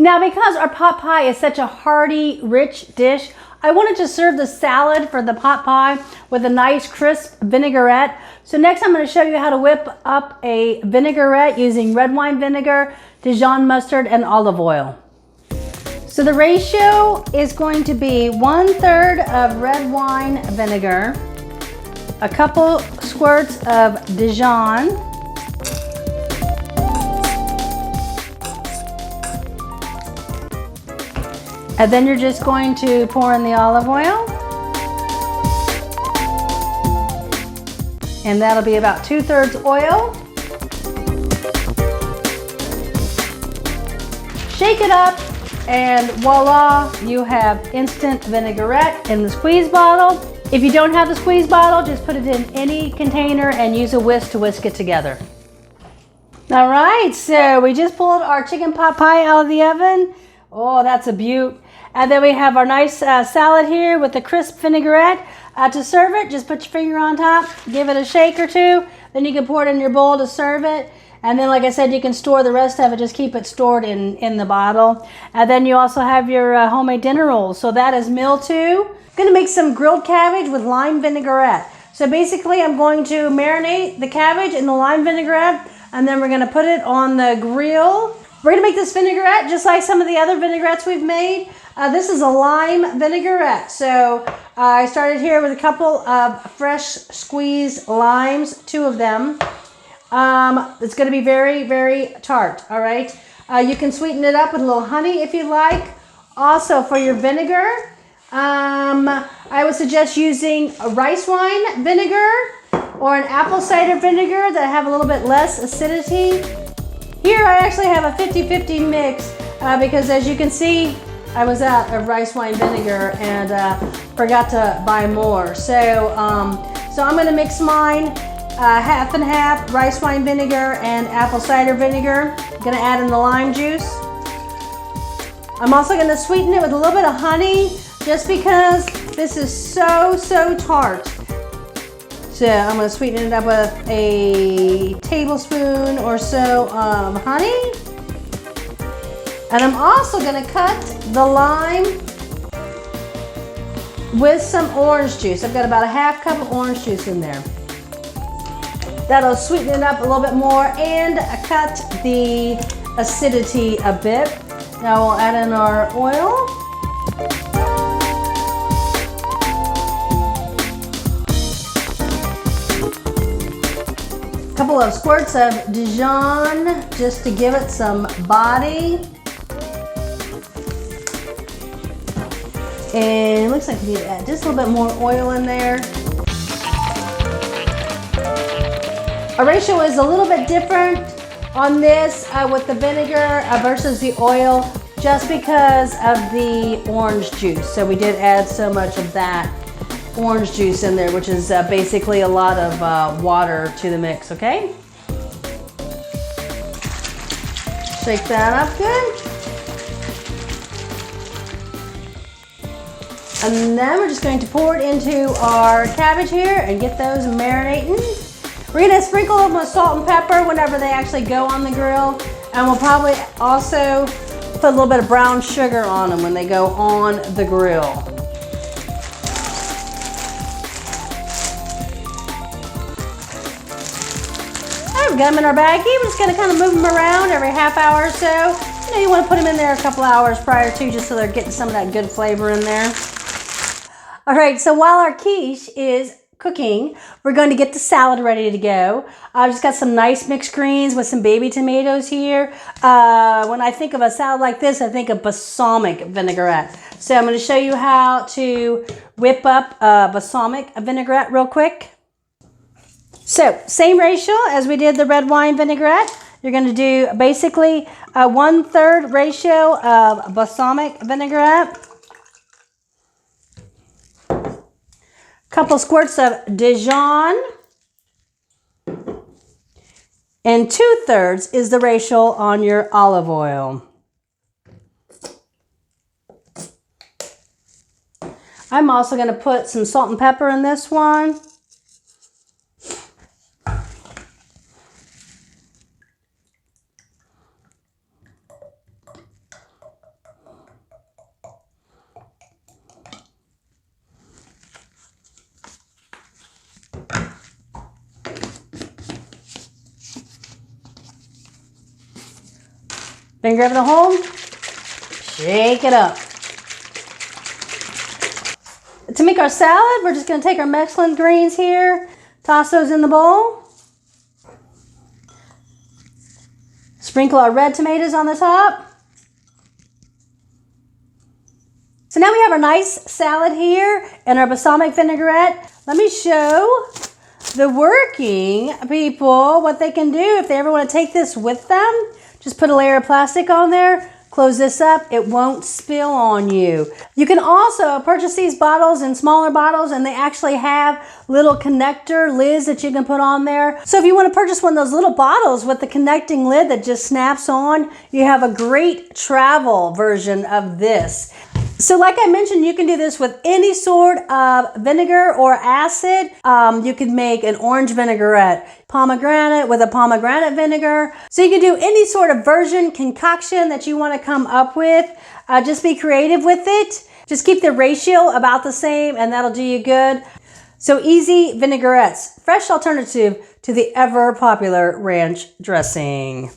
Now, because our pot pie is such a hearty, rich dish, I wanted to serve the salad for the pot pie with a nice crisp vinaigrette. So next I'm going to show you how to whip up a vinaigrette using red wine vinegar, Dijon mustard, and olive oil. So the ratio is going to be 1/3 of red wine vinegar, a couple squirts of Dijon, and then you're just going to pour in the olive oil. And that'll be about 2/3 oil. Shake it up, and voila, you have instant vinaigrette in the squeeze bottle. If you don't have the squeeze bottle, just put it in any container and use a whisk to whisk it together. All right, so we just pulled our chicken pot pie out of the oven. Oh, that's a beaut. And then we have our nice salad here with the crisp vinaigrette. To serve it, just put your finger on top, give it a shake or two, then you can pour it in your bowl to serve it. And then, like I said, you can store the rest of it, just keep it stored in the bottle. And then you also have your homemade dinner rolls. So that is meal 2. I'm gonna make some grilled cabbage with lime vinaigrette. So basically, I'm going to marinate the cabbage in the lime vinaigrette, and then we're gonna put it on the grill. We're gonna make this vinaigrette just like some of the other vinaigrettes we've made. This is a lime vinaigrette. So I started here with a couple of fresh squeezed limes, 2 of them. It's gonna be very, very tart, all right? You can sweeten it up with a little honey if you like. Also for your vinegar, I would suggest using a rice wine vinegar or an apple cider vinegar that have a little bit less acidity. Here I actually have a 50-50 mix because as you can see, I was out of rice wine vinegar and forgot to buy more. So I'm gonna mix mine half and half, rice wine vinegar and apple cider vinegar. I'm gonna add in the lime juice. I'm also gonna sweeten it with a little bit of honey just because this is so tart. So I'm gonna sweeten it up with a tablespoon or so of honey. And I'm also gonna cut the lime with some orange juice. I've got about a half cup of orange juice in there. That'll sweeten it up a little bit more and cut the acidity a bit. Now we'll add in our oil. A couple of squirts of Dijon just to give it some body. And it looks like we need to add just a little bit more oil in there. Our ratio is a little bit different on this with the vinegar versus the oil just because of the orange juice. So we did add so much of that orange juice in there, which is basically a lot of water to the mix, okay? Shake that up good. And then we're just going to pour it into our cabbage here and get those marinating. We're gonna sprinkle them with salt and pepper whenever they actually go on the grill. And we'll probably also put a little bit of brown sugar on them when they go on the grill. All right, we got them in our baggie. We're just gonna kind of move them around every half hour or so. You know, you wanna put them in there a couple hours prior to just so they're getting some of that good flavor in there. All right, so while our quiche is cooking, we're going to get the salad ready to go. I've just got some nice mixed greens with some baby tomatoes here. When I think of a salad like this, I think of balsamic vinaigrette. So I'm going to show you how to whip up a balsamic vinaigrette real quick. So same ratio as we did the red wine vinaigrette. You're going to do basically a 1/3 ratio of balsamic vinaigrette. Couple squirts of Dijon, and 2/3 is the ratio on your olive oil. I'm also going to put some salt and pepper in this one. Finger over the hole. Shake it up. To make our salad, we're just going to take our Mechlin greens here, toss those in the bowl. Sprinkle our red tomatoes on the top. So now we have our nice salad here and our balsamic vinaigrette. Let me show the working people what they can do if they ever want to take this with them. Just put a layer of plastic on there, close this up, it won't spill on you. You can also purchase these bottles in smaller bottles, and they actually have little connector lids that you can put on there. So if you want to purchase one of those little bottles with the connecting lid that just snaps on, you have a great travel version of this. So like I mentioned, you can do this with any sort of vinegar or acid. You can make an orange vinaigrette, pomegranate with a pomegranate vinegar. So you can do any sort of version, concoction that you want to come up with. Just be creative with it. Just keep the ratio about the same and that'll do you good. So easy vinaigrettes, fresh alternative to the ever popular ranch dressing.